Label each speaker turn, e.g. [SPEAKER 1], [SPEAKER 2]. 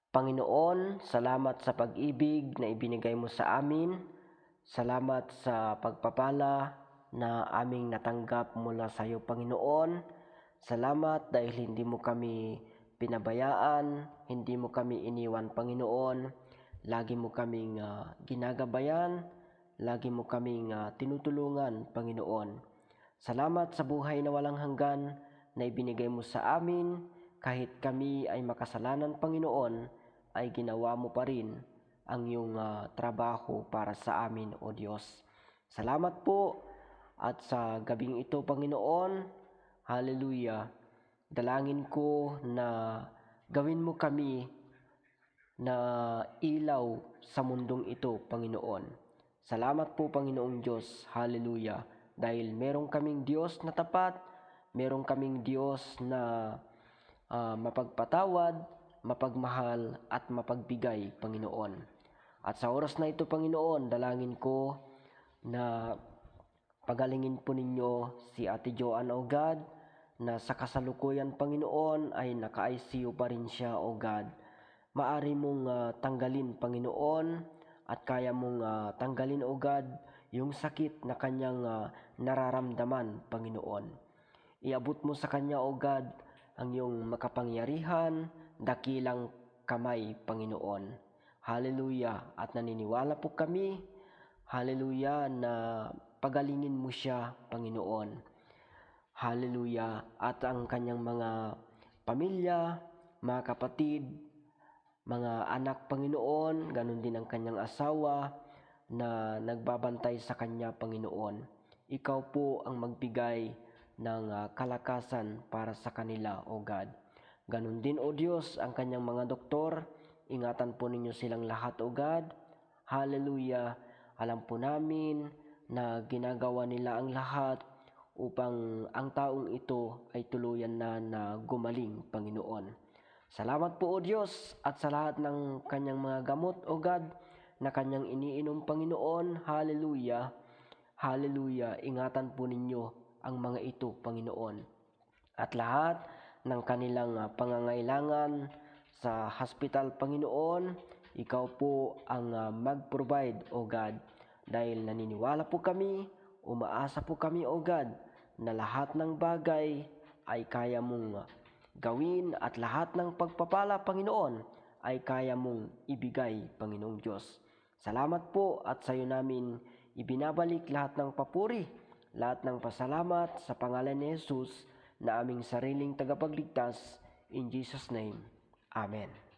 [SPEAKER 1] Panginoon, salamat sa pag-ibig na ibinigay mo sa amin. Salamat sa pagpapala na aming natanggap mula sa iyo, Panginoon. Salamat dahil hindi mo kami pinabayaan, hindi mo kami iniwan, Panginoon. Lagi mo kaming ginagabayan, lagi mo kaming tinutulungan, Panginoon. Salamat sa buhay na walang hanggan na ibinigay mo sa amin. Kahit kami ay makasalanan, Panginoon, ay ginawa mo pa rin ang iyong trabaho para sa amin, O Diyos. Salamat po. At sa gabing ito, Panginoon, hallelujah, dalangin ko na gawin mo kami na ilaw sa mundong ito, Panginoon. Salamat po, Panginoong Diyos, hallelujah, dahil meron kaming Diyos na tapat, meron kaming Diyos na mapagpatawad, mapagmahal at mapagbigay, Panginoon. At sa oras na ito, Panginoon, dalangin ko na pagalingin po ninyo si Ate Joanne, O God, na sa kasalukuyan, Panginoon, ay naka-ICU pa rin siya, O God. Maari mong tanggalin, Panginoon, at kaya mong tanggalin, O God, yung sakit na kanyang nararamdaman, Panginoon. Iabot mo sa kanya, O God, ang iyong makapangyarihan, dakilang kamay, Panginoon. Hallelujah. At naniniwala po kami, hallelujah, na pagalingin mo siya, Panginoon. Hallelujah. At ang kanyang mga pamilya, mga kapatid, mga anak, Panginoon, ganun din ang kanyang asawa na nagbabantay sa kanya, Panginoon. Ikaw po ang magbigay ng kalakasan para sa kanila, O God. Ganun din, O Diyos, ang kanyang mga doktor. Ingatan po ninyo silang lahat, O God. Hallelujah. Alam po namin na ginagawa nila ang lahat upang ang taong ito ay tuluyan na gumaling, Panginoon. Salamat po, O Diyos, at sa lahat ng kanyang mga gamot, O God, na kanyang iniinom, Panginoon. Hallelujah. Hallelujah. Ingatan po ninyo ang mga ito, Panginoon. At lahat ng kanilang pangangailangan sa hospital, Panginoon, ikaw po ang mag-provide, O God. Dahil naniniwala po kami, umaasa po kami, O God, na lahat ng bagay ay kaya mong gawin at lahat ng pagpapala, Panginoon, ay kaya mong ibigay, Panginoong Diyos. Salamat po at sa iyo namin ibinabalik lahat ng papuri, lahat ng pasalamat sa pangalan ni Jesus na aming sariling tagapagligtas. In Jesus' name, Amen.